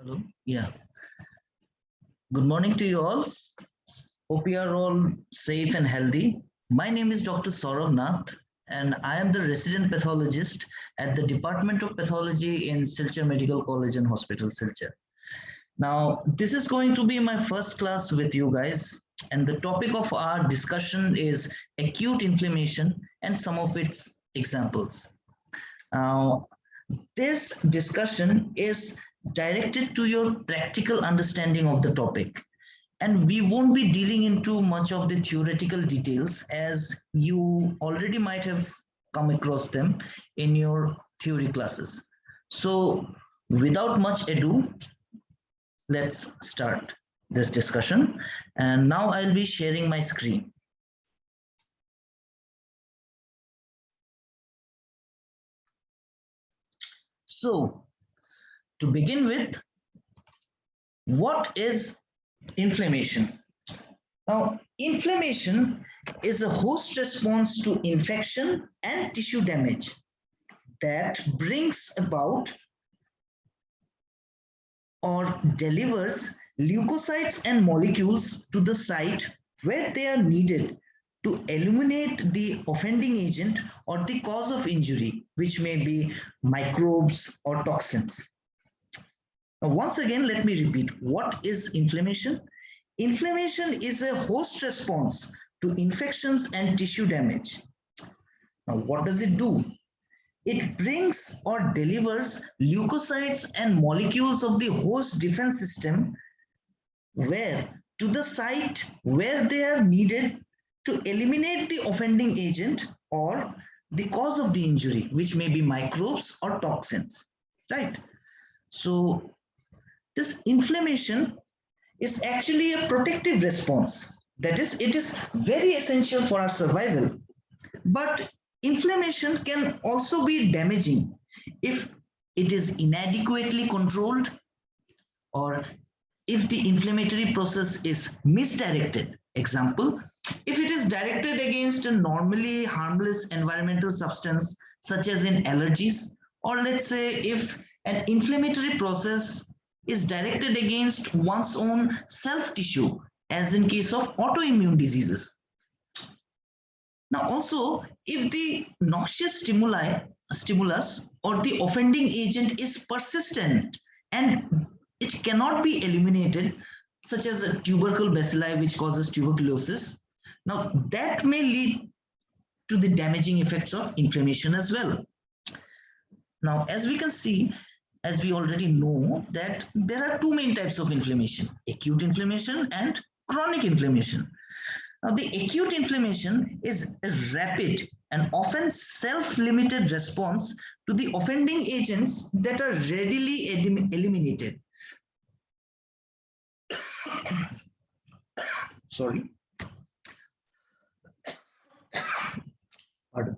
Hello. Yeah. Good morning to you all. Hope you are all safe and healthy. My name is Dr. Saurav Nath, and I am the resident pathologist at the Department of Pathology in Silchar Medical College and Hospital, Silchar. Now, this is going to be my first class with you guys, and the topic of our discussion is acute inflammation and some of its examples. Now, this discussion is directed to your practical understanding of the topic, and we won't be dealing into much of the theoretical details as you already might have come across them in your theory classes. So without much ado, let's start this discussion. And now I'll be sharing my screen. So to begin with, what is inflammation? Now, inflammation is a host response to infection and tissue damage that brings about or delivers leukocytes and molecules to the site where they are needed to eliminate the offending agent or the cause of injury, which may be microbes or toxins. Now, once again, let me repeat, what is inflammation? Inflammation is a host response to infections and tissue damage. Now, what does it do? It brings or delivers leukocytes and molecules of the host defense system to the site where they are needed to eliminate the offending agent or the cause of the injury, which may be microbes or toxins, right? So this inflammation is actually a protective response. That is, it is very essential for our survival. But inflammation can also be damaging if it is inadequately controlled or if the inflammatory process is misdirected. Example, if it is directed against a normally harmless environmental substance, such as in allergies, or let's say if an inflammatory process is directed against one's own self tissue, as in case of autoimmune diseases. Now also, if the noxious stimulus or the offending agent is persistent and it cannot be eliminated, such as a tubercle bacilli which causes tuberculosis, now that may lead to the damaging effects of inflammation as well. Now, as we can see, as we already know, that there are two main types of inflammation, acute inflammation and chronic inflammation. Now, the acute inflammation is a rapid and often self-limited response to the offending agents that are readily eliminated. Sorry. Pardon.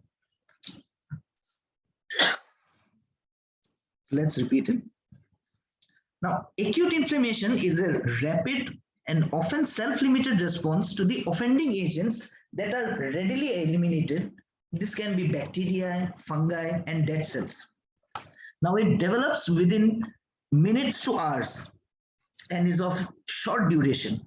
Let's repeat it. Now, acute inflammation is a rapid and often self-limited response to the offending agents that are readily eliminated. This can be bacteria, fungi, and dead cells. Now, it develops within minutes to hours and is of short duration.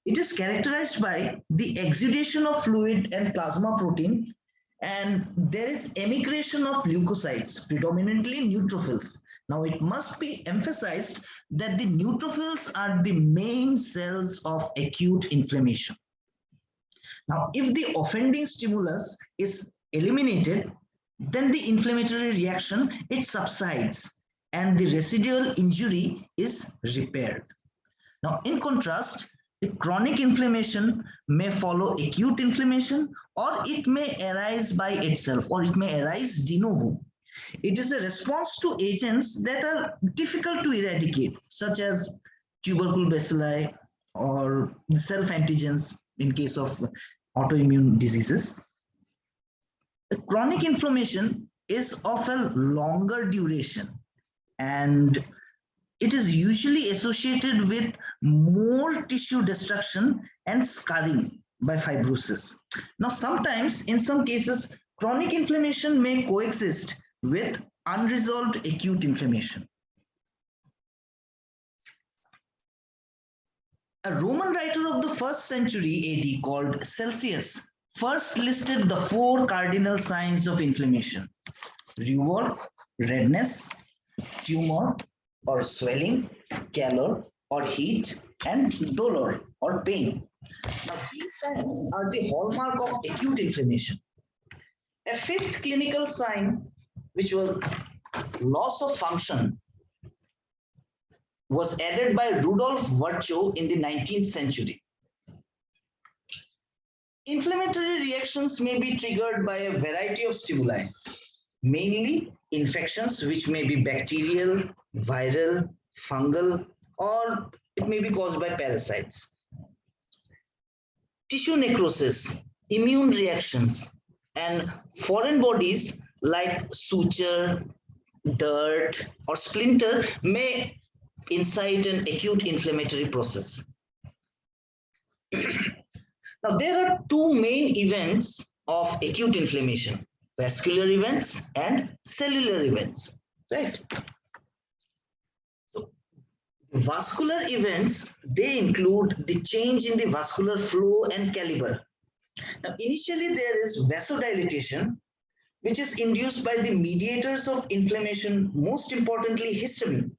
It is characterized by the exudation of fluid and plasma protein, and there is emigration of leukocytes, predominantly neutrophils. Now, it must be emphasized that the neutrophils are the main cells of acute inflammation. Now, if the offending stimulus is eliminated, then the inflammatory reaction, it subsides and the residual injury is repaired. Now, in contrast, the chronic inflammation may follow acute inflammation, or it may arise by itself, or it may arise de novo. It is a response to agents that are difficult to eradicate, such as tubercle bacilli or self-antigens in case of autoimmune diseases. The chronic inflammation is of a longer duration, and it is usually associated with more tissue destruction and scarring by fibrosis. Now, sometimes, in some cases, chronic inflammation may coexist with unresolved acute inflammation. A Roman writer of the 1st century AD called Celsius first listed the 4 cardinal signs of inflammation: ruvor, redness, tumor or swelling, calor or heat, and dolor or pain. Now, these signs are the hallmark of acute inflammation. A 5th clinical sign, which was loss of function, was added by Rudolf Virchow in the 19th century. Inflammatory reactions may be triggered by a variety of stimuli, mainly infections which may be bacterial, viral, fungal, or it may be caused by parasites. Tissue necrosis, immune reactions, and foreign bodies like suture, dirt, or splinter may incite an acute inflammatory process. Now, there are 2 main events of acute inflammation: vascular events and cellular events, right? So, vascular events, they include the change in the vascular flow and caliber. Now, initially there is vasodilatation, which is induced by the mediators of inflammation, most importantly histamine.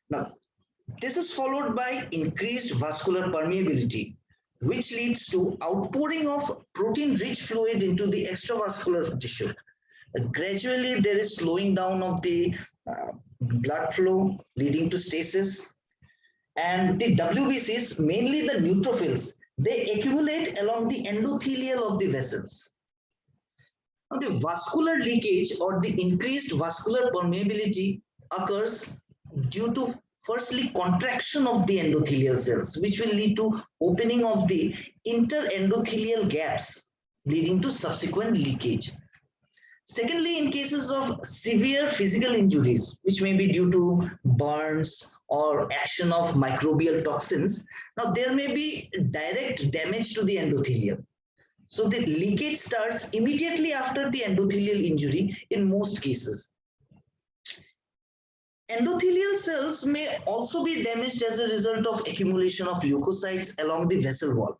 Now, this is followed by increased vascular permeability, which leads to outpouring of protein-rich fluid into the extravascular tissue. Gradually, there is slowing down of the blood flow, leading to stasis. And the WBCs, mainly the neutrophils, they accumulate along the endothelial of the vessels. Now, the vascular leakage or the increased vascular permeability occurs due to firstly contraction of the endothelial cells, which will lead to opening of the interendothelial gaps, leading to subsequent leakage. Secondly, in cases of severe physical injuries, which may be due to burns or action of microbial toxins, now there may be direct damage to the endothelium. So the leakage starts immediately after the endothelial injury in most cases. Endothelial cells may also be damaged as a result of accumulation of leukocytes along the vessel wall.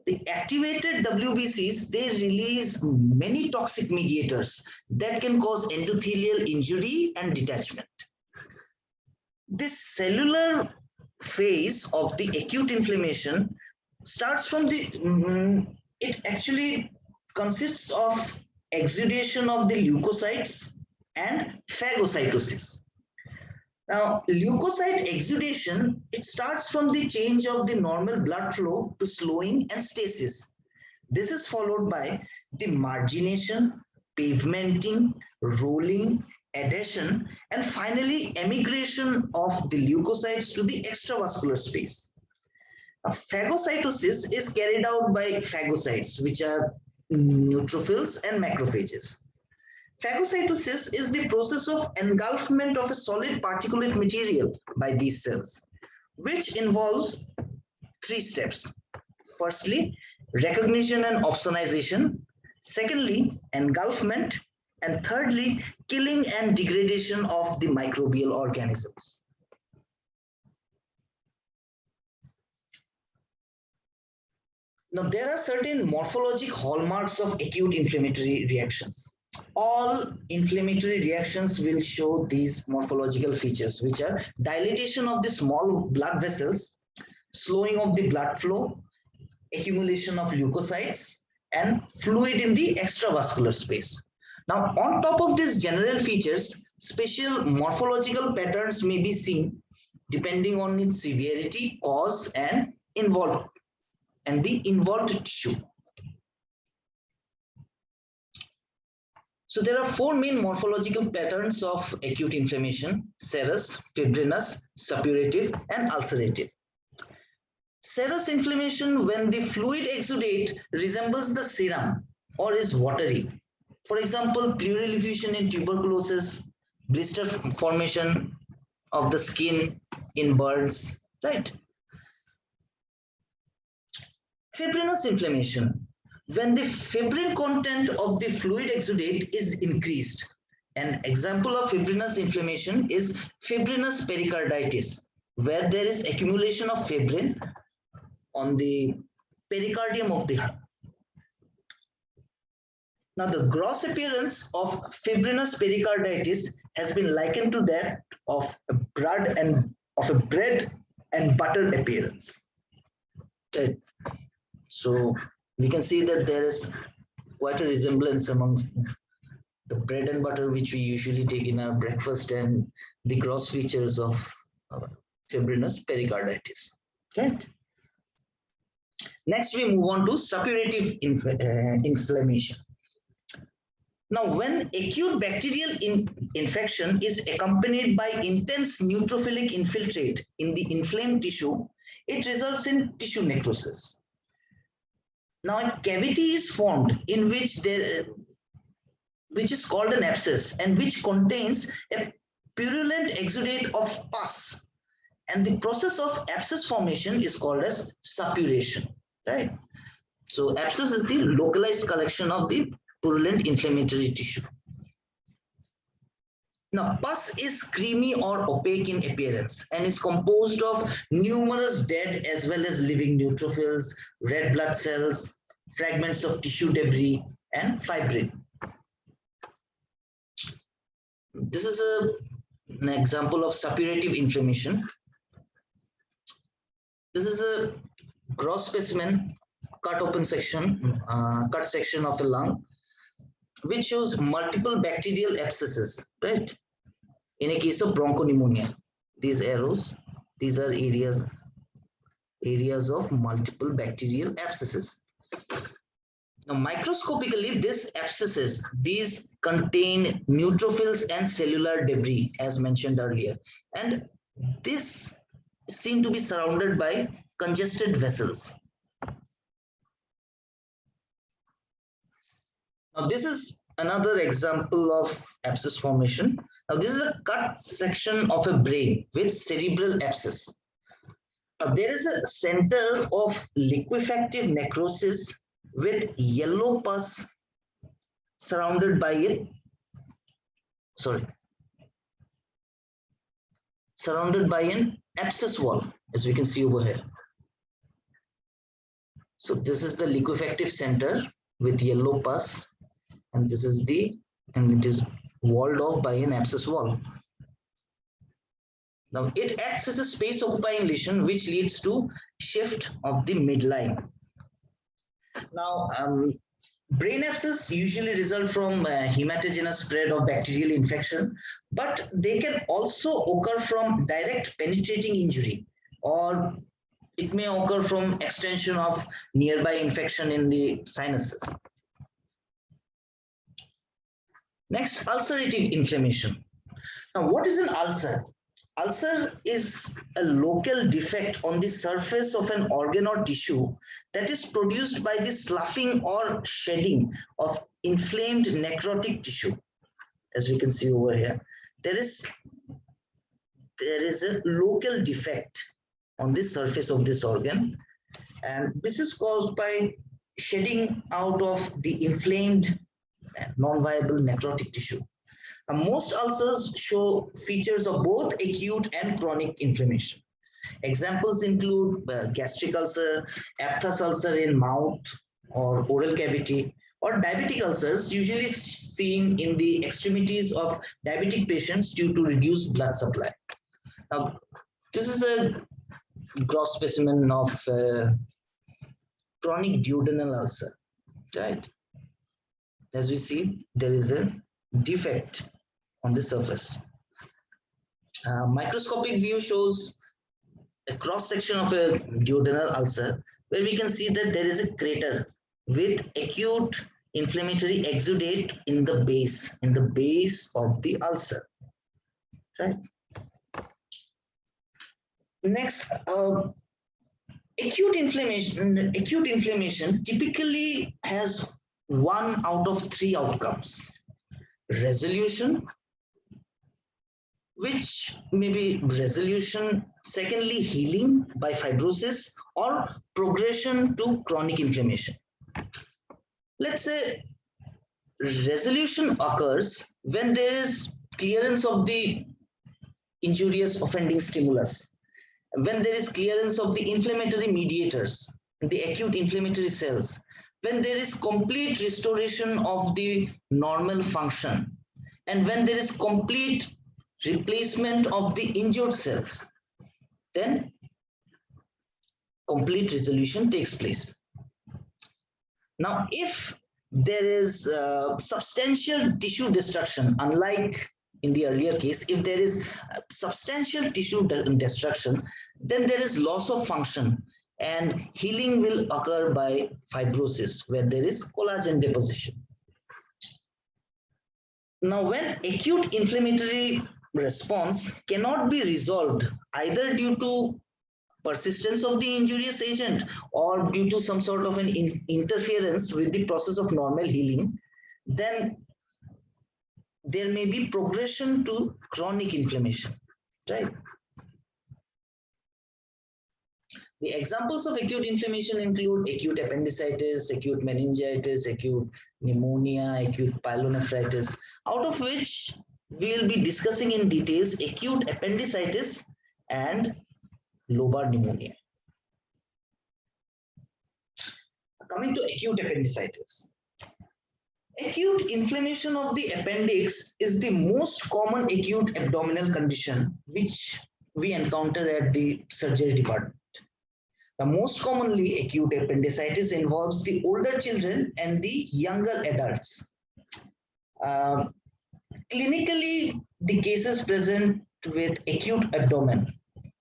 The activated WBCs, they release many toxic mediators that can cause endothelial injury and detachment. This cellular phase of the acute inflammation starts from it actually consists of exudation of the leukocytes and phagocytosis. Now, leukocyte exudation, it starts from the change of the normal blood flow to slowing and stasis. This is followed by the margination, pavementing, rolling, adhesion, and finally emigration of the leukocytes to the extravascular space. Now, phagocytosis is carried out by phagocytes, which are neutrophils and macrophages. Phagocytosis is the process of engulfment of a solid particulate material by these cells, which involves 3 steps. Firstly, recognition and opsonization. Secondly, engulfment. And thirdly, killing and degradation of the microbial organisms. Now, there are certain morphologic hallmarks of acute inflammatory reactions. All inflammatory reactions will show these morphological features, which are dilatation of the small blood vessels, slowing of the blood flow, accumulation of leukocytes, and fluid in the extravascular space. Now, on top of these general features, special morphological patterns may be seen depending on its severity, cause, and the involved tissue. So there are 4 main morphological patterns of acute inflammation: serous, fibrinous, suppurative, and ulcerative. Serous inflammation, when the fluid exudate resembles the serum or is watery. For example, pleural effusion in tuberculosis, blister formation of the skin in burns, right? Fibrinous inflammation, when the fibrin content of the fluid exudate is increased. An example of fibrinous inflammation is fibrinous pericarditis, where there is accumulation of fibrin on the pericardium of the heart. Now, the gross appearance of fibrinous pericarditis has been likened to that of a bread and butter appearance. Okay. So we can see that there is quite a resemblance amongst the bread and butter which we usually take in our breakfast and the gross features of fibrinous pericarditis. Okay. Next, we move on to suppurative inflammation. Now, when acute bacterial infection is accompanied by intense neutrophilic infiltrate in the inflamed tissue, it results in tissue necrosis. Now, a cavity is formed in which is called an abscess and which contains a purulent exudate of pus. And the process of abscess formation is called as suppuration, right? So, abscess is the localized collection of the purulent inflammatory tissue. Now, pus is creamy or opaque in appearance and is composed of numerous dead as well as living neutrophils, red blood cells, fragments of tissue debris, and fibrin. This is an example of suppurative inflammation. This is a gross specimen, cut section of a lung, which shows multiple bacterial abscesses, right? In a case of bronchopneumonia, these arrows, these are areas of multiple bacterial abscesses. Now, microscopically, these abscesses, these contain neutrophils and cellular debris, as mentioned earlier, and this seem to be surrounded by congested vessels. Now, this is another example of abscess formation. Now, this is a cut section of a brain with cerebral abscess. Now, there is a center of liquefactive necrosis with yellow pus surrounded by an abscess wall, as we can see over here. So this is the liquefactive center with yellow pus, and this is and it is walled off by an abscess wall. Now it acts as a space occupying lesion which leads to shift of the midline. Now, brain abscess usually result from hematogenous spread of bacterial infection, but they can also occur from direct penetrating injury, or it may occur from extension of nearby infection in the sinuses. Next, ulcerative inflammation. Now, what is an ulcer? Ulcer is a local defect on the surface of an organ or tissue that is produced by the sloughing or shedding of inflamed necrotic tissue. As we can see over here, there is a local defect on the surface of this organ, and this is caused by shedding out of the inflamed non-viable necrotic tissue. Most ulcers show features of both acute and chronic inflammation. Examples include gastric ulcer, aphthous ulcer in mouth or oral cavity, or diabetic ulcers usually seen in the extremities of diabetic patients due to reduced blood supply. Now, this is a gross specimen of chronic duodenal ulcer, right? As we see, there is a defect on the surface. Microscopic view shows a cross section of a duodenal ulcer where we can see that there is a crater with acute inflammatory exudate in the base of the ulcer, right? Next, acute inflammation typically has 1 out of 3 outcomes: resolution, which may be resolution, secondly healing by fibrosis, or progression to chronic inflammation. Let's say resolution occurs when there is clearance of the injurious offending stimulus, when there is clearance of the inflammatory mediators, the acute inflammatory cells, when there is complete restoration of the normal function, and when there is complete replacement of the injured cells, then complete resolution takes place. Now, if there is substantial tissue destruction, unlike in the earlier case, if there is substantial tissue destruction, then there is loss of function and healing will occur by fibrosis where there is collagen deposition. Now, when acute inflammatory response cannot be resolved either due to persistence of the injurious agent or due to some sort of an interference with the process of normal healing, then there may be progression to chronic inflammation, right? The examples of acute inflammation include acute appendicitis, acute meningitis, acute pneumonia, acute pyelonephritis, out of which we will be discussing in details acute appendicitis and lobar pneumonia. Coming to acute appendicitis. Acute inflammation of the appendix is the most common acute abdominal condition which we encounter at the surgery department. The most commonly acute appendicitis involves the older children and the younger adults. Clinically, the cases present with acute abdomen.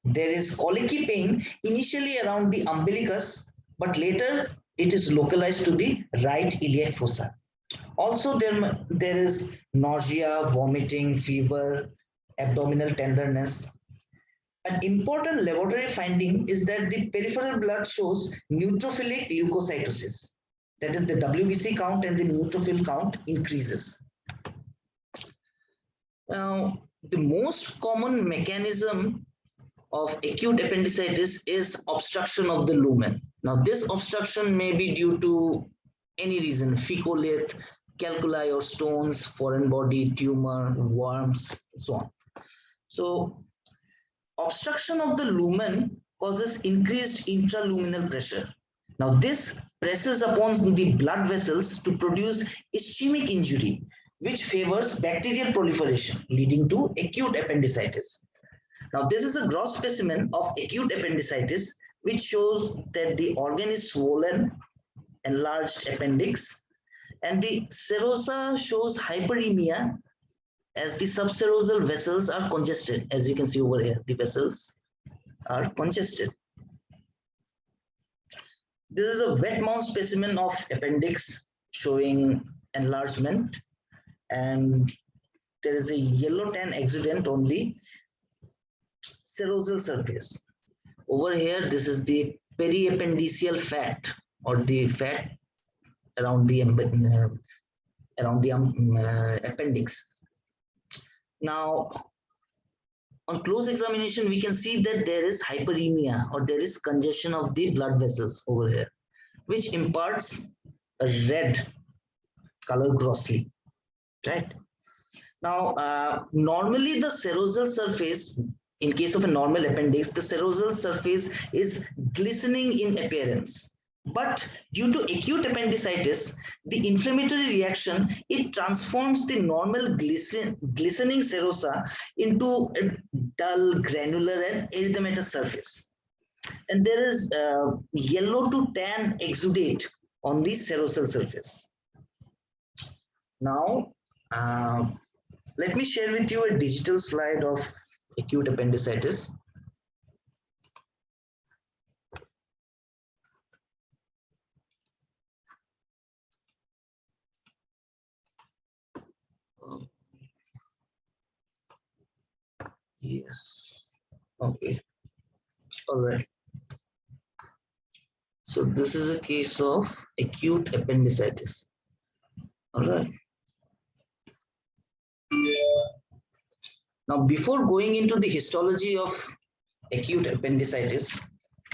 There is colicky pain initially around the umbilicus, but later it is localized to the right iliac fossa. Also, there is nausea, vomiting, fever, abdominal tenderness. An important laboratory finding is that the peripheral blood shows neutrophilic leukocytosis. That is, the WBC count and the neutrophil count increases. Now, the most common mechanism of acute appendicitis is obstruction of the lumen. Now, this obstruction may be due to any reason, ficcolith, calculi or stones, foreign body, tumor, worms, so on. So, obstruction of the lumen causes increased intraluminal pressure. Now, this presses upon the blood vessels to produce ischemic injury, which favors bacterial proliferation, leading to acute appendicitis. Now, this is a gross specimen of acute appendicitis, which shows that the organ is swollen, enlarged appendix, and the serosa shows hyperemia as the subserosal vessels are congested. As you can see over here, the vessels are congested. This is a wet mount specimen of appendix showing enlargement, and there is a yellow tan exudent on the serosal surface. Over here, this is the periappendiceal fat or the fat around the appendix. Now, on close examination, we can see that there is hyperemia or there is congestion of the blood vessels over here, which imparts a red color grossly, right? Now, normally the serosal surface, in case of a normal appendix, the serosal surface is glistening in appearance. But due to acute appendicitis, the inflammatory reaction, it transforms the normal glistening serosa into a dull, granular and erythematous surface. And there is yellow to tan exudate on the serosal surface. Now, let me share with you a digital slide of acute appendicitis. Yes. Okay. All right. So this is a case of acute appendicitis. All right. Now, before going into the histology of acute appendicitis,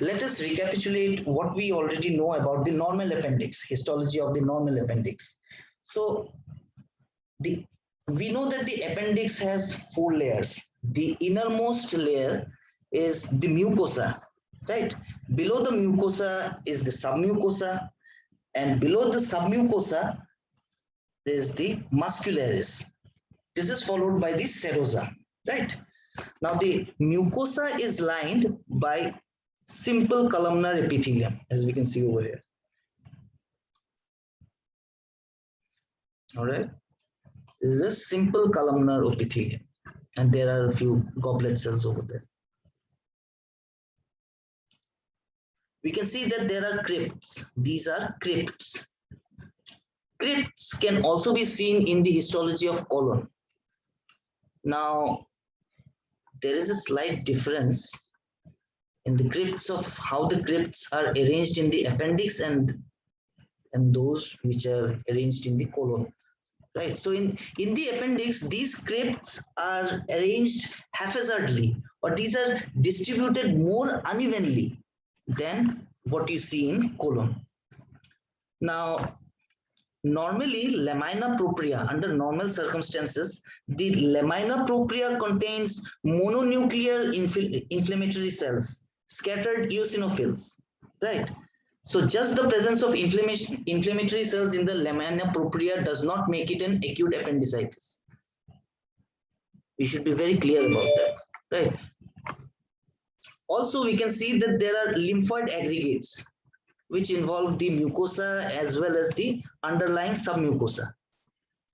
let us recapitulate what we already know about the normal appendix, histology of the normal appendix. So, we know that the appendix has 4 layers. The innermost layer is the mucosa, right? Below the mucosa is the submucosa, and below the submucosa is the muscularis. This is followed by the serosa, right? Now the mucosa is lined by simple columnar epithelium, as we can see over here. All right, this is a simple columnar epithelium, and there are a few goblet cells over there. We can see that there are crypts. These are crypts. Crypts can also be seen in the histology of colon. Now, there is a slight difference in the crypts of how the crypts are arranged in the appendix and those which are arranged in the colon. Right. So in the appendix, these crypts are arranged haphazardly, or these are distributed more unevenly than what you see in colon. Now, normally lamina propria, under normal circumstances, the lamina propria contains mononuclear inflammatory cells, scattered eosinophils, right? So just the presence of inflammatory cells in the lamina propria does not make it an acute appendicitis. We should be very clear about that, right? Also, we can see that there are lymphoid aggregates which involve the mucosa as well as the underlying submucosa.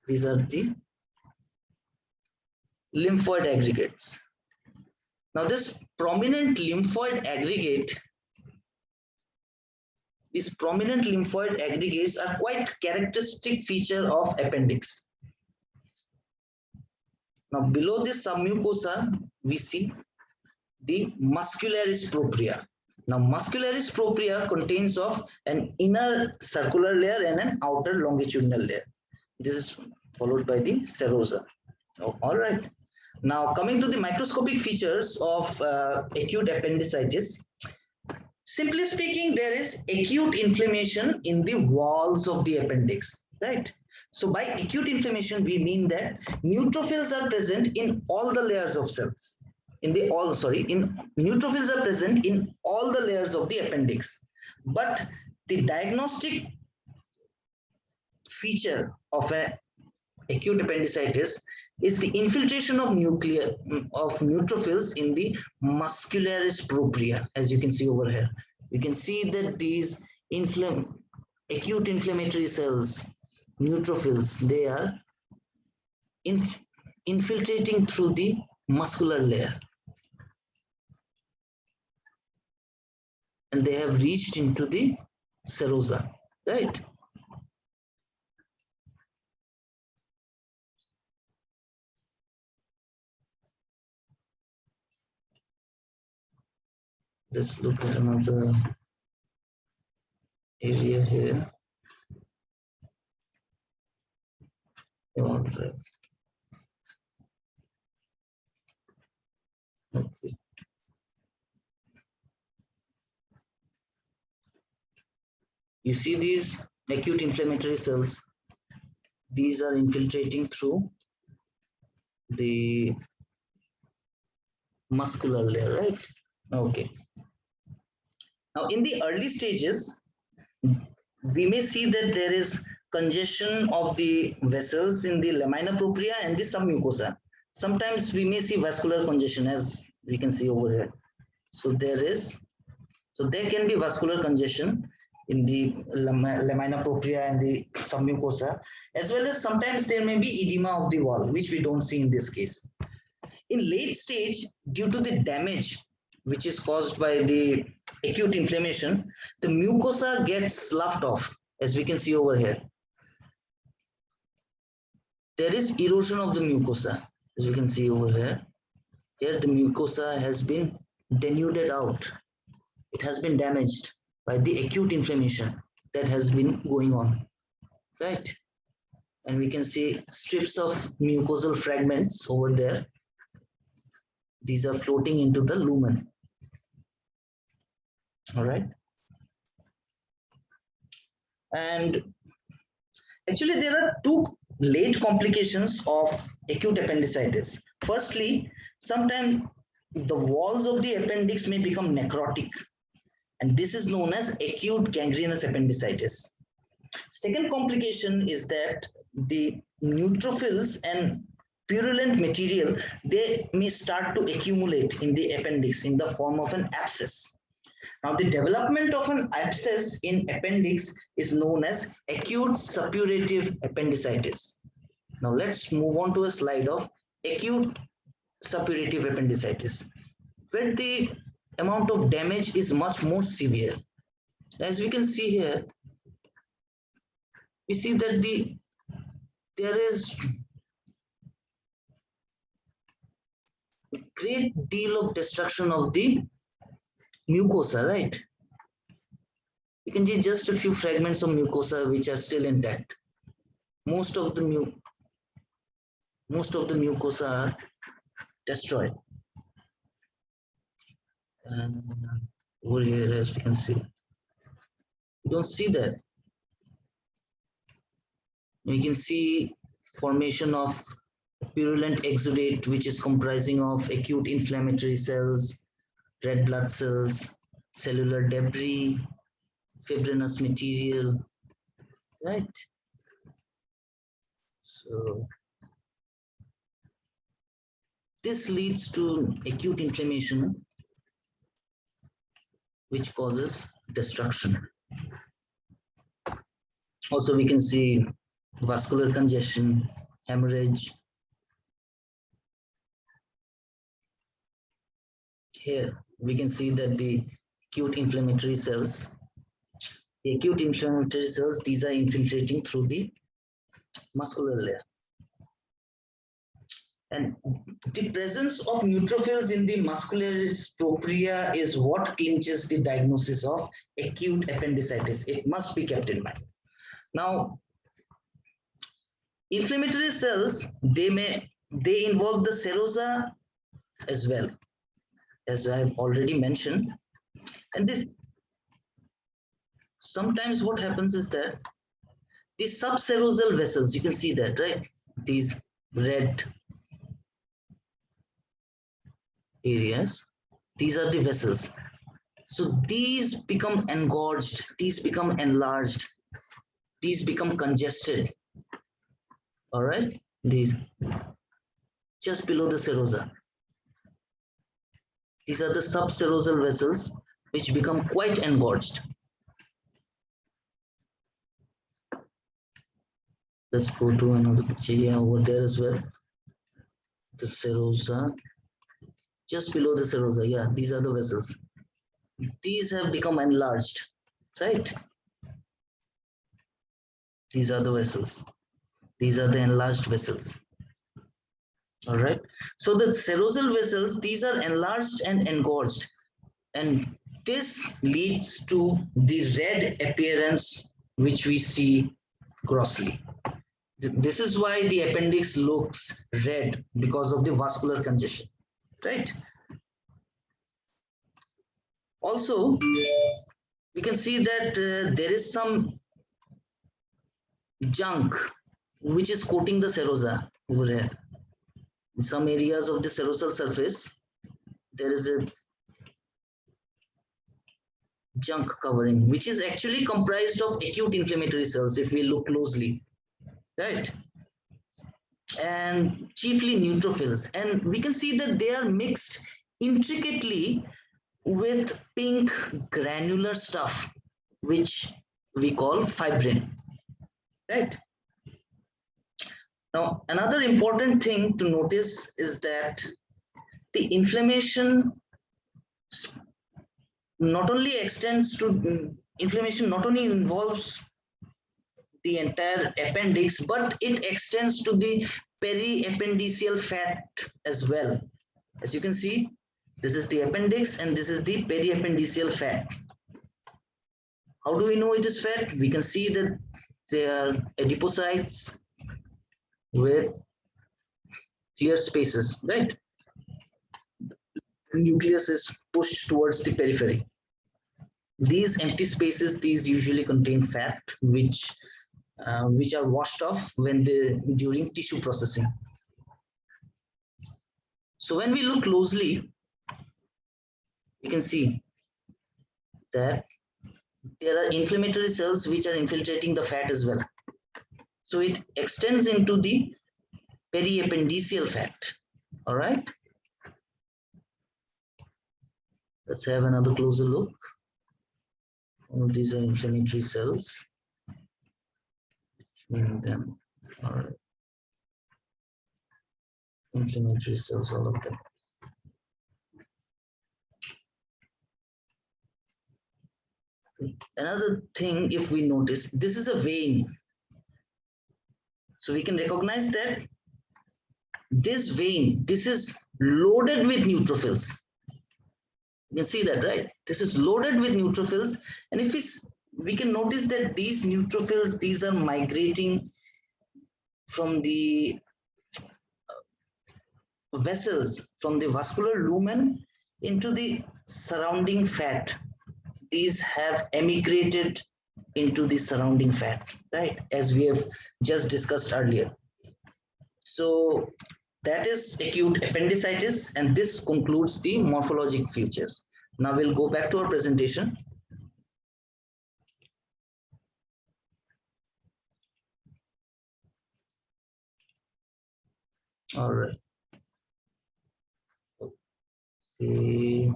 These are the lymphoid aggregates. Now, this prominent lymphoid aggregate, these prominent lymphoid aggregates are quite characteristic feature of appendix. Now, below this submucosa, we see the muscularis propria. Now, muscularis propria contains of an inner circular layer and an outer longitudinal layer. This is followed by the serosa. Oh, all right. Now, coming to the microscopic features of acute appendicitis. Simply speaking, there is acute inflammation in the walls of the appendix, right? So by acute inflammation, we mean that neutrophils are present in all the layers of cells. Neutrophils are present in all the layers of the appendix. But the diagnostic feature of an acute appendicitis is the infiltration of neutrophils in the muscularis propria, as you can see over here. You can see that these acute inflammatory cells, neutrophils, they are infiltrating through the muscular layer, and they have reached into the serosa, right? Let's look at another area here. All right. Okay. You see these acute inflammatory cells. These are infiltrating through the muscular layer, right? Okay. Now, in the early stages, we may see that there is congestion of the vessels in the lamina propria and the submucosa. Sometimes we may see vascular congestion, as we can see over here. So there can be vascular congestion in the lamina propria and the submucosa, as well as sometimes there may be edema of the wall, which we don't see in this case. In late stage, due to the damage which is caused by the acute inflammation, the mucosa gets sloughed off, as we can see over here. There is erosion of the mucosa, as we can see over here. Here the mucosa has been denuded out. It has been damaged by the acute inflammation that has been going on, right? And we can see strips of mucosal fragments over there. These are floating into the lumen. All right. And actually, there are two late complications of acute appendicitis. Firstly, sometimes the walls of the appendix may become necrotic, and this is known as acute gangrenous appendicitis. Second complication is that the neutrophils and purulent material, they may start to accumulate in the appendix in the form of an abscess. Now, the development of an abscess in appendix is known as acute suppurative appendicitis. Now, let's move on to a slide of acute suppurative appendicitis, where the amount of damage is much more severe. As we can see here, we see that there is a great deal of destruction of the mucosa, right? You can see just a few fragments of mucosa which are still intact. Most of the mucosa are destroyed. And over here, as we can see, you don't see that. We can see formation of purulent exudate, which is comprising of acute inflammatory cells, red blood cells, cellular debris, fibrinous material, right? So this leads to acute inflammation, which causes destruction. Also, we can see vascular congestion, hemorrhage. Here, we can see that the acute inflammatory cells, these are infiltrating through the muscular layer. And the presence of neutrophils in the muscularis propria is what clinches the diagnosis of acute appendicitis. It must be kept in mind. Now, inflammatory cells, they involve the serosa as well, as I have already mentioned. And this sometimes what happens is that the subserosal vessels, you can see that, right? These red areas, these are the vessels. So these become engorged, these become enlarged, these become congested. All right, these just below the serosa. These are the subserosal vessels which become quite engorged. Let's go to another picture here over there as well. The serosa, just below the serosa, yeah, these are the vessels. These have become enlarged, right? These are the vessels. These are the enlarged vessels. All right. So the serosal vessels, these are enlarged and engorged. And this leads to the red appearance which we see grossly. This is why the appendix looks red, because of the vascular congestion, right? Also, we can see that there is some junk which is coating the serosa over here. In some areas of the serosal surface, there is a junk covering, which is actually comprised of acute inflammatory cells, if we look closely, right? And chiefly neutrophils. And we can see that they are mixed intricately with pink granular stuff, which we call fibrin, right? Now, another important thing to notice is that the inflammation not only extends to, inflammation not only involves the entire appendix, but it extends to the periappendiceal fat as well. As you can see, this is the appendix and this is the periappendiceal fat. How do we know it is fat? We can see that there are adipocytes with clear spaces, right? Nucleus is pushed towards the periphery. These empty spaces, these usually contain fat, which are washed off during tissue processing. So when we look closely, you can see that there are inflammatory cells which are infiltrating the fat as well. So it extends into the periappendiceal fat. All right. Let's have another closer look. All of these are inflammatory cells. Meaning them are inflammatory cells, all of them. Another thing, if we notice, this is a vein. So we can recognize that this vein, this is loaded with neutrophils. You can see that, right? This is loaded with neutrophils. And if we can notice that these neutrophils, these are migrating from the vessels, from the vascular lumen into the surrounding fat. These have emigrated into the surrounding fat, right? As we have just discussed earlier. So that is acute appendicitis, and this concludes the morphologic features. Now we'll go back to our presentation. All right. Okay.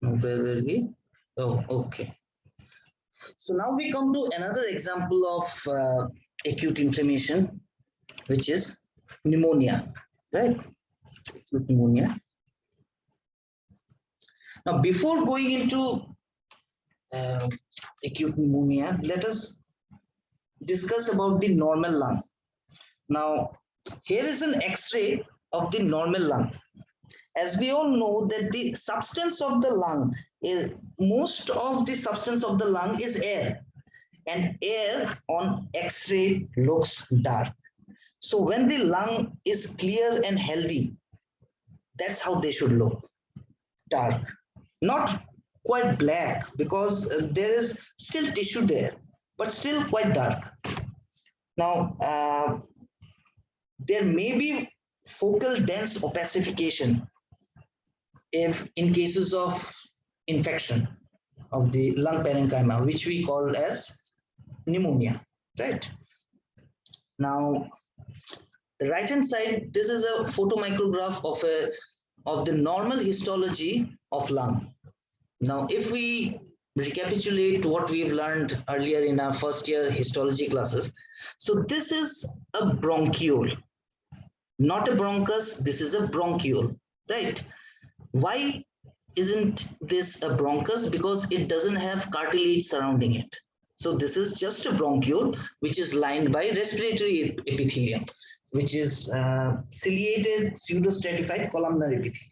Where were we? Oh, okay. So now we come to another example of acute inflammation, which is pneumonia, right? Acute pneumonia. Now, before going into acute pneumonia, let us discuss about the normal lung. Now, here is an X-ray of the normal lung. As we all know that the substance of the lung is, most of the substance of the lung is air, and air on X-ray looks dark. So when the lung is clear and healthy, that's how they should look, dark. Not quite black, because there is still tissue there, but still quite dark. Now, there may be focal dense opacification if in cases of infection of the lung parenchyma, which we call as pneumonia, right? Now, the right hand side, this is a photomicrograph of the normal histology of lung. Now, if we recapitulate what we've learned earlier in our first year histology classes, so this is a bronchiole, not a bronchus, this is a bronchiole, right? Why isn't this a bronchus? Because it doesn't have cartilage surrounding it. So this is just a bronchiole, which is lined by respiratory epithelium, which is ciliated pseudostratified columnar epithelium.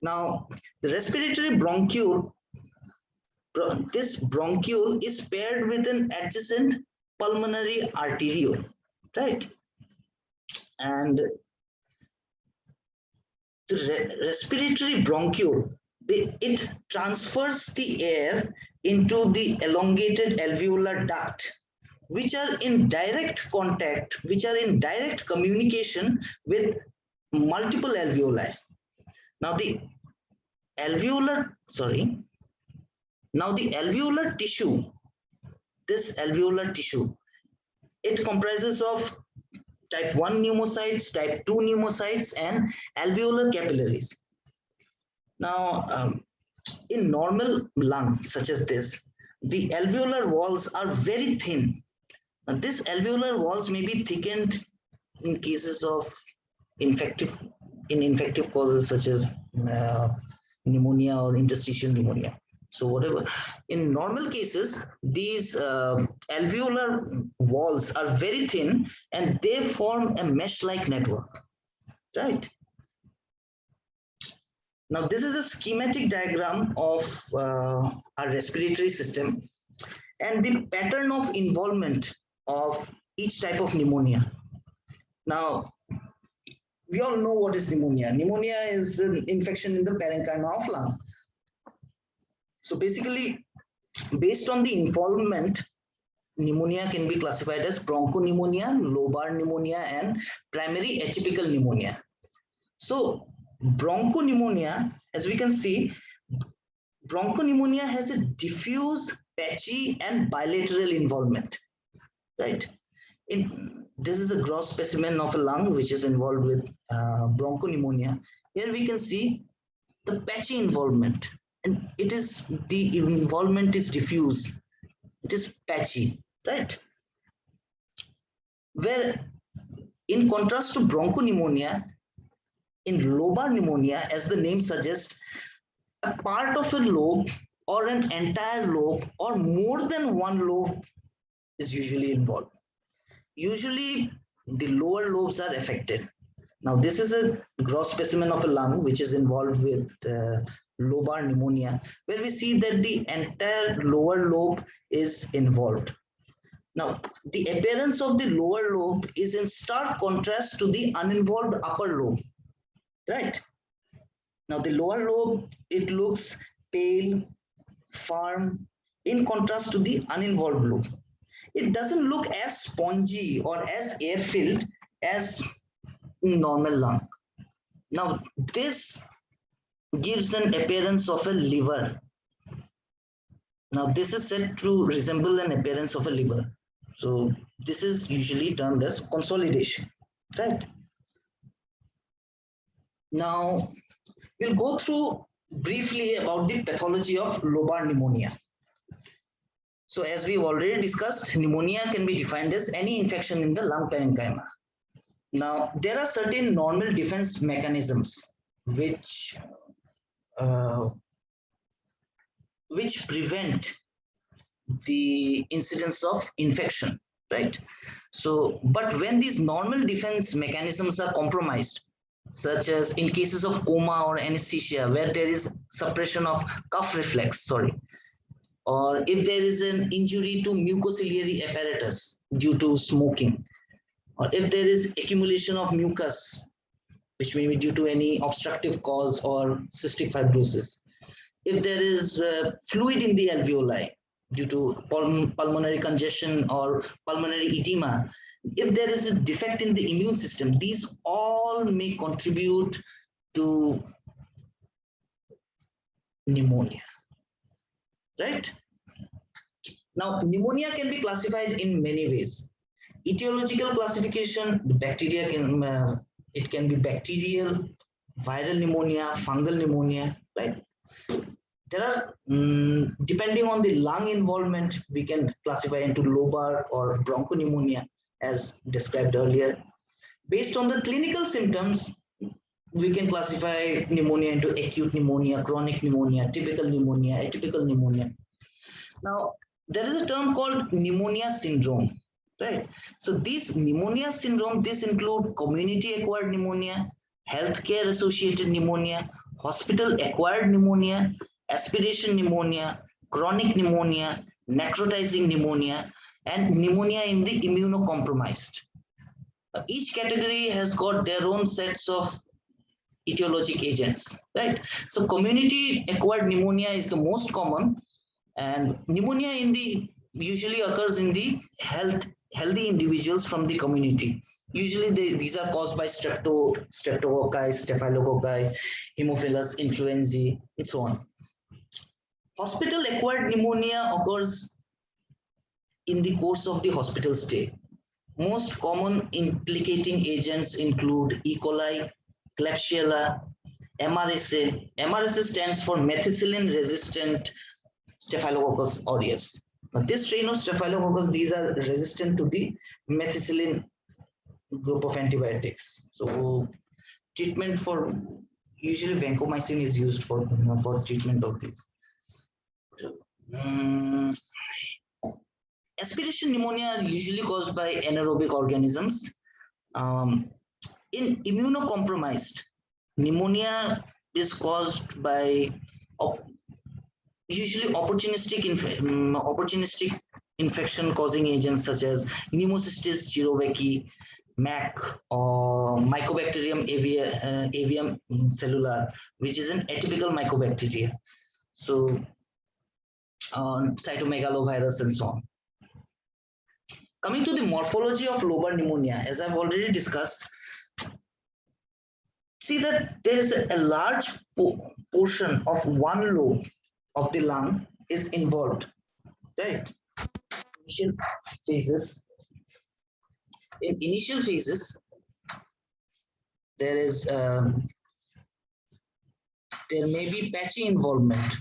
Now, the respiratory bronchiole, this bronchiole is paired with an adjacent pulmonary arteriole, right? And the respiratory bronchiole, it transfers the air into the elongated alveolar duct, which are in direct contact, which are in direct communication with multiple alveoli. Now the alveolar tissue, this alveolar tissue, it comprises of type 1 pneumocytes, type 2 pneumocytes, and alveolar capillaries. Now, in normal lung such as this, the alveolar walls are very thin. Now, this alveolar walls may be thickened in cases of infective causes such as pneumonia or interstitial pneumonia. So whatever, in normal cases, these alveolar walls are very thin and they form a mesh-like network, right? Now, this is a schematic diagram of our respiratory system and the pattern of involvement of each type of pneumonia. Now, we all know what is pneumonia. Pneumonia is an infection in the parenchyma of lung. So basically, based on the involvement, pneumonia can be classified as bronchopneumonia, lobar pneumonia, and primary atypical pneumonia. So bronchopneumonia, as we can see, bronchopneumonia has a diffuse, patchy, and bilateral involvement, right? This is a gross specimen of a lung which is involved with bronchopneumonia. Here we can see the patchy involvement, and the involvement is diffuse. It is patchy, right? Where in contrast to bronchopneumonia, in lobar pneumonia, as the name suggests, a part of a lobe or an entire lobe or more than one lobe is usually involved. Usually the lower lobes are affected. Now this is a gross specimen of a lung which is involved with lobar pneumonia, where we see that the entire lower lobe is involved. Now the appearance of the lower lobe is in stark contrast to the uninvolved upper lobe, right? Now the lower lobe, it looks pale, firm, in contrast to the uninvolved lobe. It doesn't look as spongy or as air-filled as normal lung. Now this gives an appearance of a liver. Now this is said to resemble an appearance of a liver. So this is usually termed as consolidation, right? Now we'll go through briefly about the pathology of lobar pneumonia. So as we've already discussed, pneumonia can be defined as any infection in the lung parenchyma. Now, there are certain normal defense mechanisms which prevent the incidence of infection, right? So, but when these normal defense mechanisms are compromised, such as in cases of coma or anesthesia, where there is suppression of cough reflex, or if there is an injury to mucociliary apparatus due to smoking, or if there is accumulation of mucus, which may be due to any obstructive cause or cystic fibrosis, if there is fluid in the alveoli due to pulmonary congestion or pulmonary edema, if there is a defect in the immune system, these all may contribute to pneumonia, right? Now, pneumonia can be classified in many ways. Etiological classification, the bacteria it can be bacterial, viral pneumonia, fungal pneumonia, right? There are, depending on the lung involvement, we can classify into lobar or bronchopneumonia as described earlier. Based on the clinical symptoms, we can classify pneumonia into acute pneumonia, chronic pneumonia, typical pneumonia, atypical pneumonia. Now, there is a term called pneumonia syndrome, right? So this pneumonia syndrome, this include community acquired pneumonia, healthcare associated pneumonia, hospital acquired pneumonia, aspiration pneumonia, chronic pneumonia, necrotizing pneumonia, and pneumonia in the immunocompromised. Each category has got their own sets of etiologic agents, right? So community acquired pneumonia is the most common, and pneumonia usually occurs in the healthy individuals from the community. Usually these are caused by streptococci, staphylococci, Haemophilus influenzae, and so on. Hospital acquired pneumonia occurs in the course of the hospital stay. Most common implicating agents include E. coli, Klebsiella, MRSA. MRSA stands for methicillin resistant Staphylococcus aureus. Now, this strain of Staphylococcus, these are resistant to the methicillin group of antibiotics. So, treatment for usually vancomycin is used for treatment of these. Aspiration pneumonia are usually caused by anaerobic organisms. In immunocompromised, pneumonia is caused by usually opportunistic infection causing agents such as Pneumocystis jirovecii, MAC, or Mycobacterium avium cellular, which is an atypical mycobacteria. So cytomegalovirus and so on. Coming to the morphology of lobar pneumonia, as I've already discussed, see that there is a large portion of one lobe of the lung is involved, right? Initial phases. In initial phases, there is there may be patchy involvement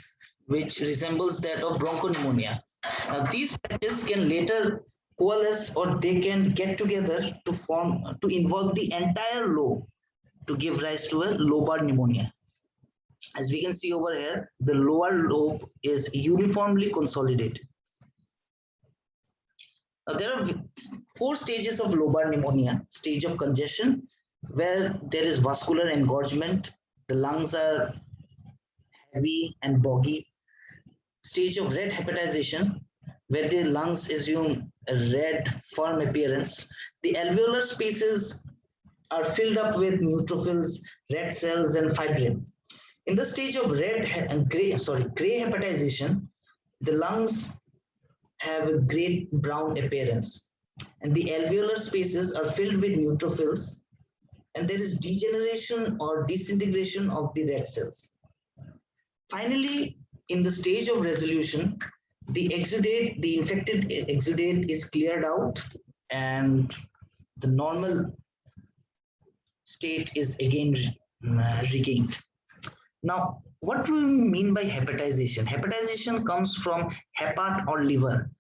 which resembles that of bronchopneumonia. Now, these patches can later coalesce or they can get together to form to involve the entire lobe to give rise to a lobar pneumonia. As we can see over here, the lower lobe is uniformly consolidated. Now, there are 4 stages of lobar pneumonia. Stage of congestion, where there is vascular engorgement, the lungs are heavy and boggy. Stage of red hepatization, where the lungs assume a red, firm appearance. The alveolar spaces are filled up with neutrophils, red cells, and fibrin. In the stage of gray hepatization, the lungs have a gray brown appearance, and the alveolar spaces are filled with neutrophils, and there is degeneration or disintegration of the red cells. Finally, in the stage of resolution, the exudate, the infected exudate is cleared out, and the normal state is again regained. Now, what do we mean by hepatization? Hepatization comes from hepat or liver.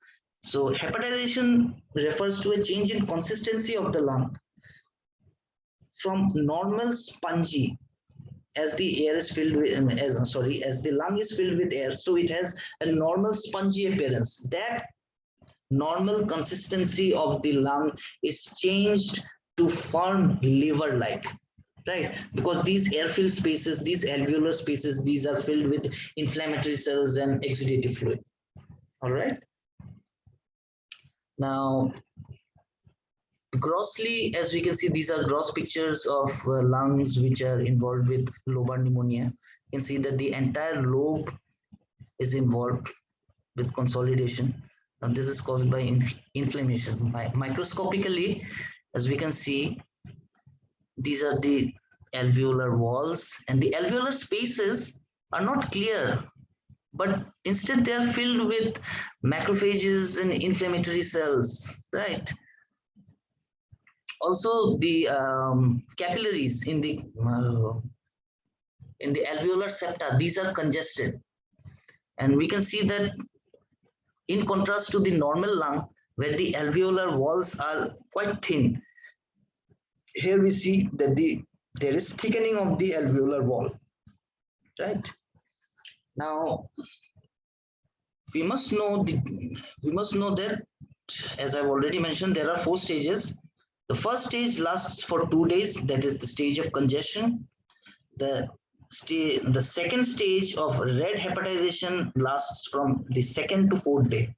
So hepatization refers to a change in consistency of the lung from normal spongy, as the air is filled with as the lung is filled with air, so it has a normal spongy appearance. That normal consistency of the lung is changed to firm liver like, right? Because these air-filled spaces, these alveolar spaces, these are filled with inflammatory cells and exudative fluid. All right. Now, grossly, as we can see, these are gross pictures of lungs which are involved with lobar pneumonia. You can see that the entire lobe is involved with consolidation, and this is caused by inflammation. Microscopically, as we can see, these are the alveolar walls, and the alveolar spaces are not clear, but instead they are filled with macrophages and inflammatory cells, right? Also, the capillaries in the alveolar septa, these are congested, and we can see that in contrast to the normal lung, where the alveolar walls are quite thin. Here we see that there is thickening of the alveolar wall, right? Now, we must know that, as I've already mentioned, there are 4 stages. The first stage lasts for 2 days, that is the stage of congestion. The second stage of red hepatization lasts from the 2nd to 4th day.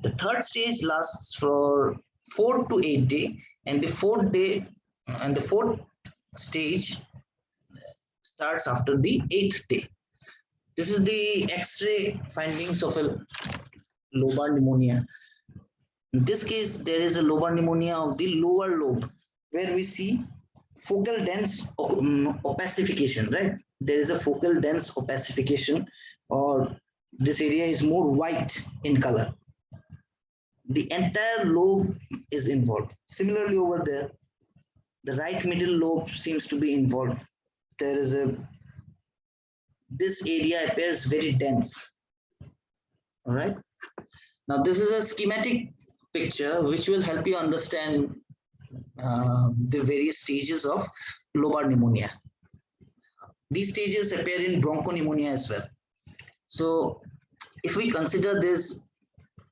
The third stage lasts for 4 to 8 days, and the fourth stage starts after the 8th day. This is the X-ray findings of a lobar pneumonia. In this case, there is a lobar pneumonia of the lower lobe, where we see focal dense opacification, right? There is a focal dense opacification, or this area is more white in color. The entire lobe is involved. Similarly, over there, the right middle lobe seems to be involved. There is this area appears very dense. All right. Now, this is a schematic picture which will help you understand the various stages of lobar pneumonia. These stages appear in bronchopneumonia as well. So, if we consider this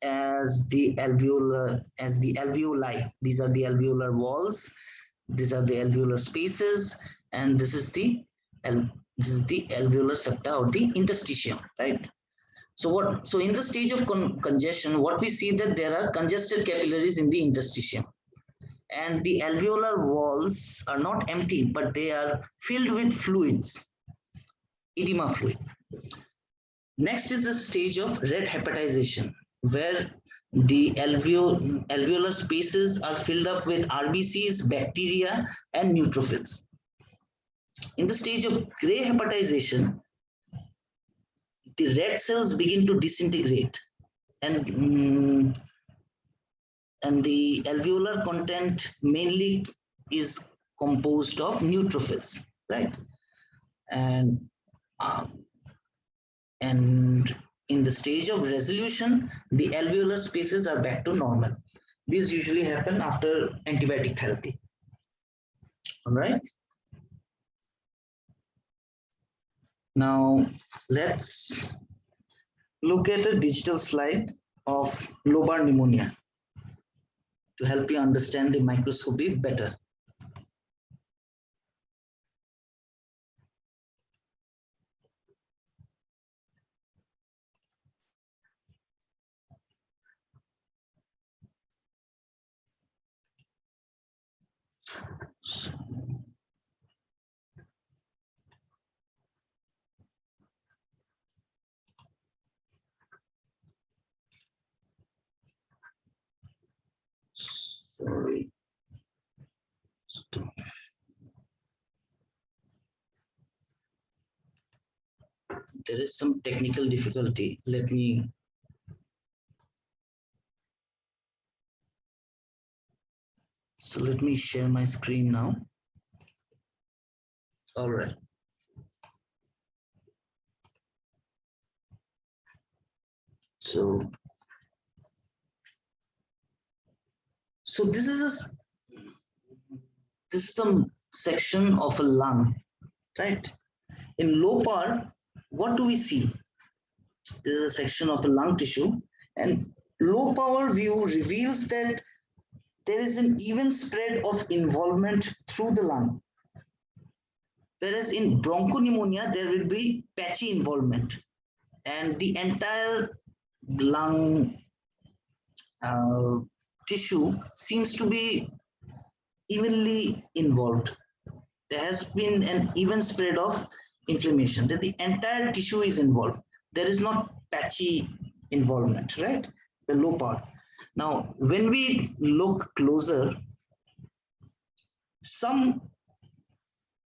as the alveoli, these are the alveolar walls, these are the alveolar spaces, and this is the alveolar septa or the interstitium, right? So in the stage of congestion, what we see that there are congested capillaries in the interstitium, and the alveolar walls are not empty, but they are filled with fluids, edema fluid. Next is the stage of red hepatization, where the alveolar spaces are filled up with RBCs, bacteria, and neutrophils. In the stage of gray hepatization, the red cells begin to disintegrate, and the alveolar content mainly is composed of neutrophils, right? And and in the stage of resolution, the alveolar spaces are back to normal. These usually happen after antibiotic therapy. All right. Now let's look at a digital slide of lobar pneumonia to help you understand the microscopy better. Sorry. Stop. There is some technical difficulty. Let me share my screen now. All right. So this is some section of a lung, right? In low power, what do we see? This is a section of a lung tissue, and low power view reveals that there is an even spread of involvement through the lung. Whereas in bronchopneumonia, there will be patchy involvement, and the entire lung tissue seems to be evenly involved. There has been an even spread of inflammation, that the entire tissue is involved. There is not patchy involvement, right? The low part. Now, when we look closer,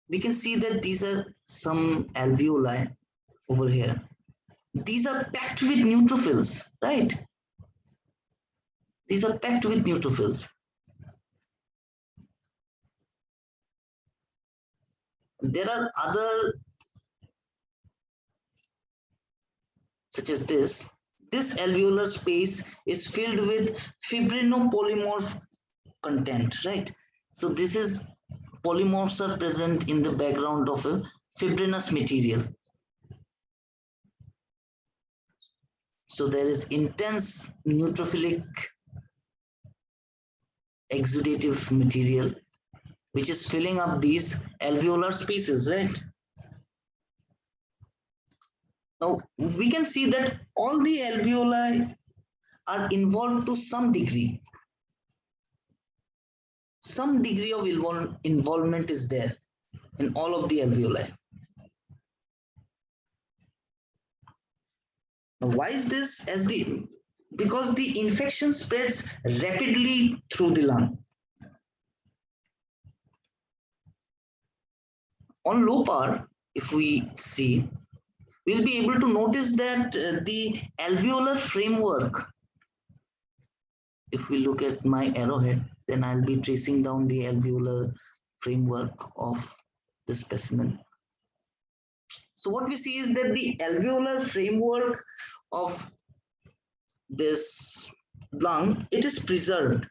we can see that these are some alveoli over here. These are packed with neutrophils, right? These are packed with neutrophils. There are other, such as this. This alveolar space is filled with fibrinopolymorph content, right? So this is polymorphs are present in the background of a fibrinous material. So there is intense neutrophilic exudative material which is filling up these alveolar spaces, right? Now we can see that all the alveoli are involved to some degree. Some degree of involvement is there in all of the alveoli. Now, why is this? Because the infection spreads rapidly through the lung. On low power, if we see, we'll be able to notice that the alveolar framework, if we look at my arrowhead, then I'll be tracing down the alveolar framework of the specimen. So what we see is that the alveolar framework of this lung, it is preserved,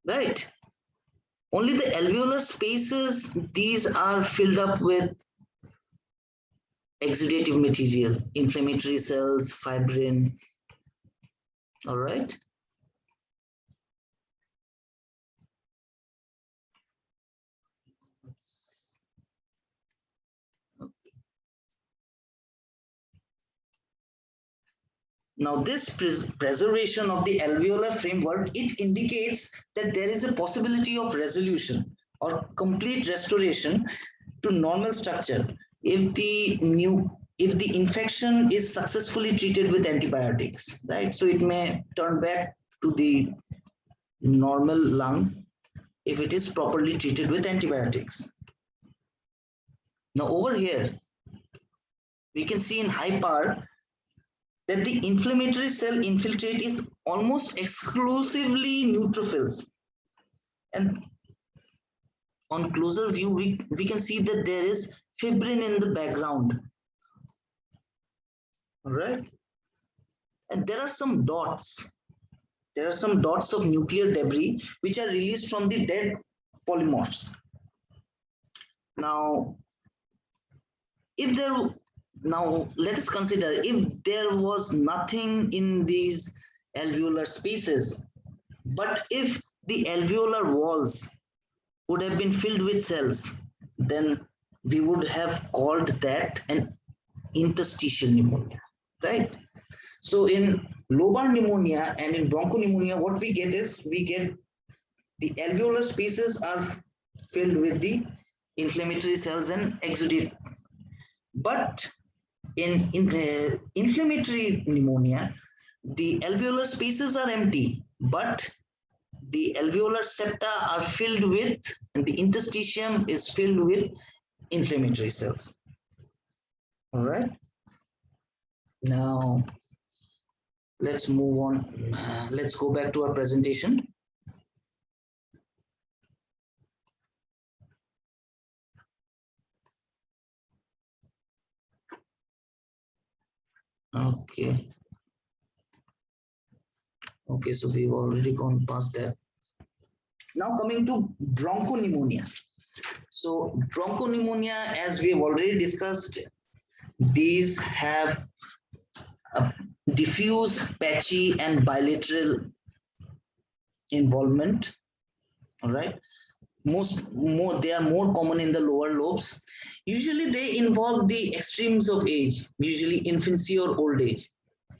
right? Only the alveolar spaces, these are filled up with exudative material, inflammatory cells, fibrin, all right? Now this preservation of the alveolar framework, it indicates that there is a possibility of resolution or complete restoration to normal structure if the infection is successfully treated with antibiotics, right? So it may turn back to the normal lung if it is properly treated with antibiotics. Now over here, we can see in high power that the inflammatory cell infiltrate is almost exclusively neutrophils. And on closer view, we can see that there is fibrin in the background. All right. And there are some dots. There are some dots of nuclear debris which are released from the dead polymorphs. Now, if there now let us consider if there was nothing in these alveolar spaces, but if the alveolar walls would have been filled with cells, then we would have called that an interstitial pneumonia, right? So in lobar pneumonia and in bronchopneumonia, what we get is we get the alveolar spaces are filled with the inflammatory cells and exudate. But in the inflammatory pneumonia, the alveolar spaces are empty, but the alveolar septa are filled with, and the interstitium is filled with inflammatory cells. All right. Now, let's move on. Let's go back to our presentation. Okay. Okay, so we've already gone past that. Now coming to bronchopneumonia. So bronchopneumonia, as we have already discussed, these have a diffuse, patchy, and bilateral involvement. All right. They are more common in the lower lobes. Usually they involve the extremes of age, usually infancy or old age,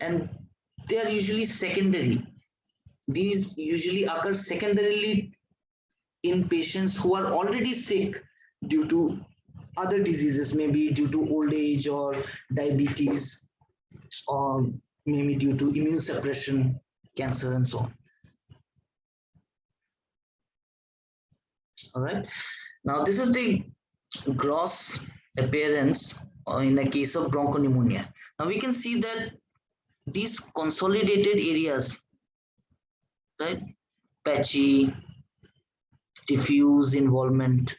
and they are usually secondary. These usually occur secondarily in patients who are already sick due to other diseases, maybe due to old age or diabetes, or maybe due to immune suppression, cancer, and so on. All right. Now, this is the gross appearance in a case of bronchopneumonia. Now, we can see that these consolidated areas, right, patchy, diffuse involvement,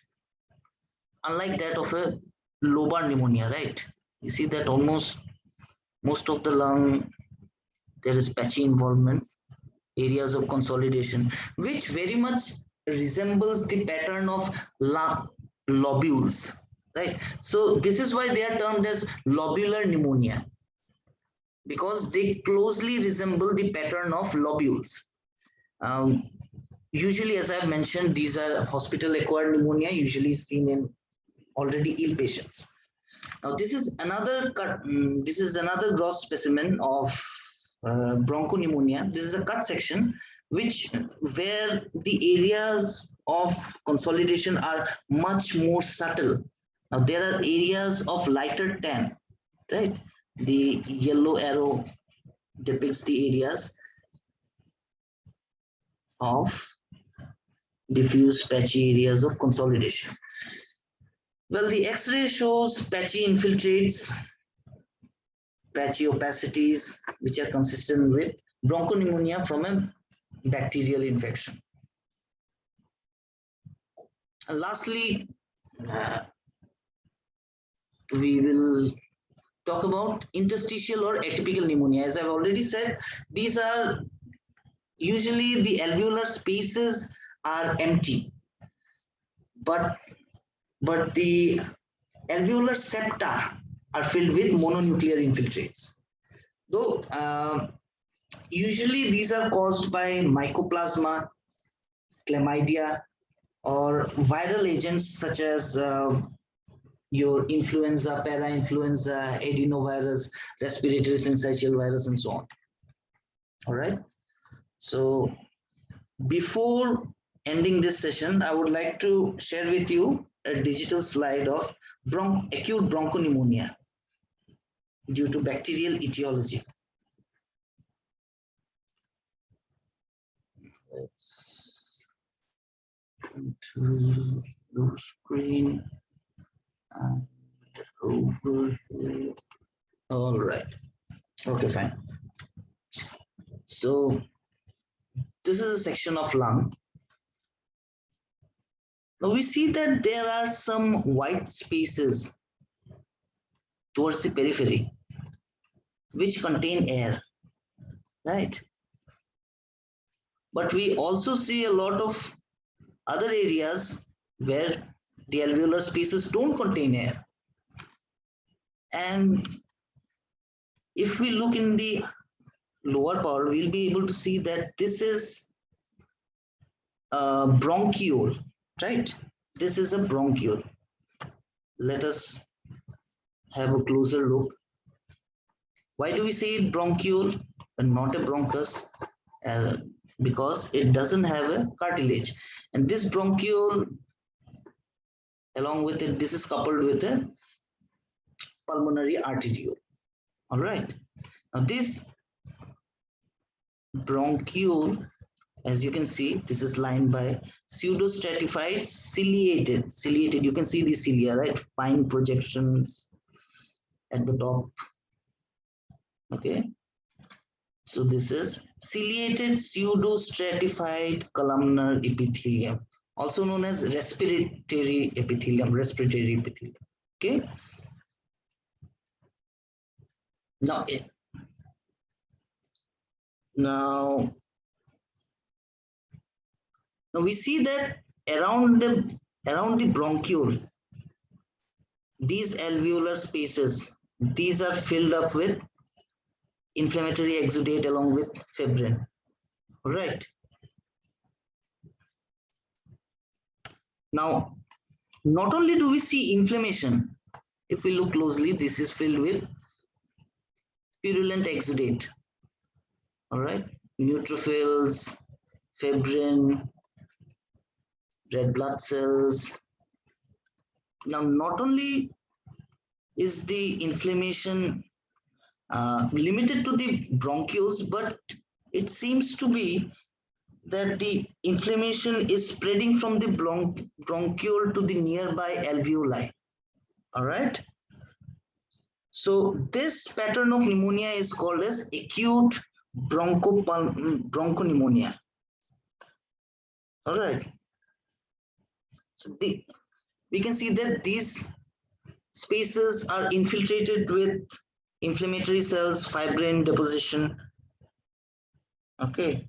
unlike that of a lobar pneumonia, right? You see that almost most of the lung, there is patchy involvement, areas of consolidation, which very much resembles the pattern of lobules, right? So this is why they are termed as lobular pneumonia, because they closely resemble the pattern of lobules. Usually, as I have mentioned, these are hospital-acquired pneumonia, usually seen in already ill patients. Now, this is another gross specimen of bronchopneumonia. This is a cut section where the areas of consolidation are much more subtle. Now, there are areas of lighter tan, right? The yellow arrow depicts the areas of diffuse patchy areas of consolidation. Well, the X-ray shows patchy infiltrates, patchy opacities, which are consistent with bronchopneumonia from a bacterial infection. And lastly, we will talk about interstitial or atypical pneumonia. As I've already said, these are usually the alveolar spaces are empty, but the alveolar septa are filled with mononuclear infiltrates. Though usually these are caused by mycoplasma, chlamydia, or viral agents such as your influenza, para-influenza, adenovirus, respiratory syncytial virus, and so on. All right. So before ending this session, I would like to share with you a digital slide of acute bronchopneumonia due to bacterial etiology. Let's go to the screen. over here. All right. Okay, fine. So this is a section of lung. Now we see that there are some white spaces towards the periphery which contain air, right? But we also see a lot of other areas where the alveolar spaces don't contain air. And if we look in the lower part, we'll be able to see that this is a bronchiole, right? This is a bronchiole. Let us have a closer look. Why do we say bronchiole and not a bronchus? Because it doesn't have a cartilage. And this bronchiole, along with it, this is coupled with a pulmonary arteriole. All right. Now this bronchiole, as you can see, this is lined by pseudostratified ciliated. You can see the cilia, right? Fine projections at the top. Okay. So this is ciliated pseudostratified columnar epithelium, also known as respiratory epithelium. Okay. Now we see that around the bronchiole, these alveolar spaces, these are filled up with inflammatory exudate along with fibrin. All right. Now, not only do we see inflammation, if we look closely, this is filled with purulent exudate. All right, neutrophils, fibrin, red blood cells. Now, not only is the inflammation limited to the bronchioles, but it seems to be that the inflammation is spreading from the bronchiole to the nearby alveoli. All right. So this pattern of pneumonia is called as acute bronchopneumonia. All right. So we can see that these spaces are infiltrated with inflammatory cells, fibrin deposition. Okay.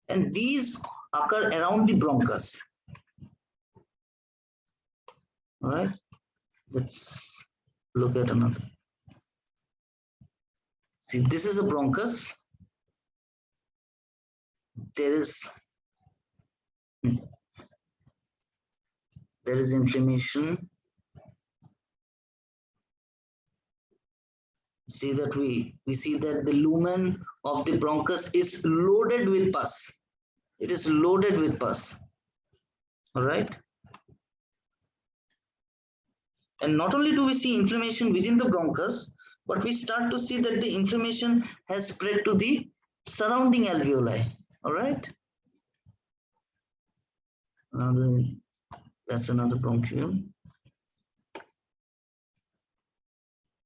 And these occur around the bronchus. All right. Let's look at another. See, this is a bronchus. There is inflammation. See that we see that the lumen of the bronchus is loaded with pus. It is loaded with pus. All right. And not only do we see inflammation within the bronchus, but we start to see that the inflammation has spread to the surrounding alveoli. All right. That's another bronchiole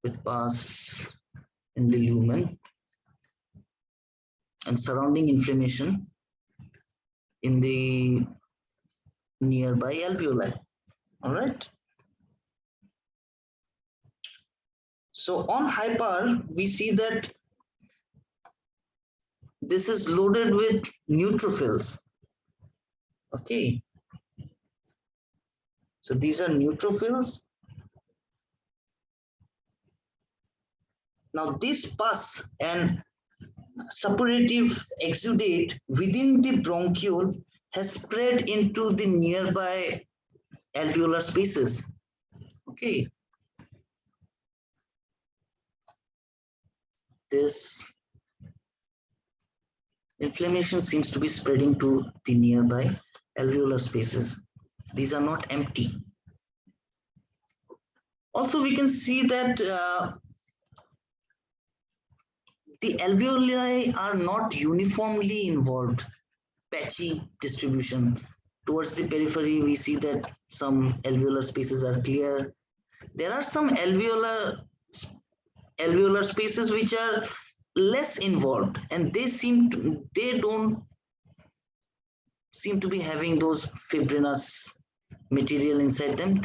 with pus in the lumen and surrounding inflammation in the nearby alveoli. All right. So on hyper, we see that this is loaded with neutrophils. Okay. So these are neutrophils. Now this pus and suppurative exudate within the bronchiole has spread into the nearby alveolar spaces. Okay. This inflammation seems to be spreading to the nearby alveolar spaces. These are not empty. Also, we can see that the alveoli are not uniformly involved, patchy distribution. Towards the periphery, we see that some alveolar spaces are clear, There are some alveolar spaces which are less involved, and they don't seem to be having those fibrinous material inside them.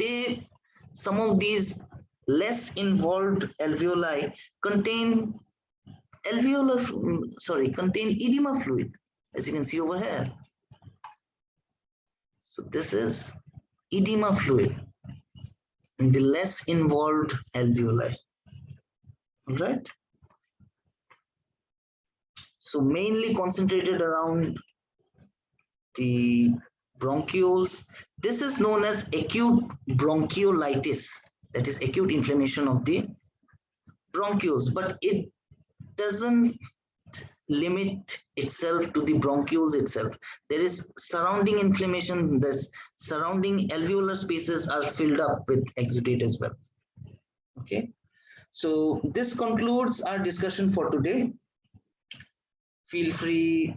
Some of these less involved alveoli contain contain edema fluid, as you can see over here. So this is edema fluid in the less involved alveoli. All right. So mainly concentrated around the bronchioles. This is known as acute bronchiolitis, that is acute inflammation of the bronchioles, but it doesn't limit itself to the bronchioles itself. There is surrounding inflammation. This surrounding alveolar spaces are filled up with exudate as well. Okay, so this concludes our discussion for today. Feel free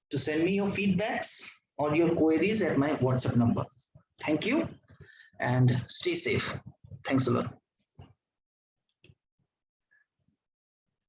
to send me your feedbacks or your queries at my WhatsApp number. Thank you and stay safe. Thanks a lot.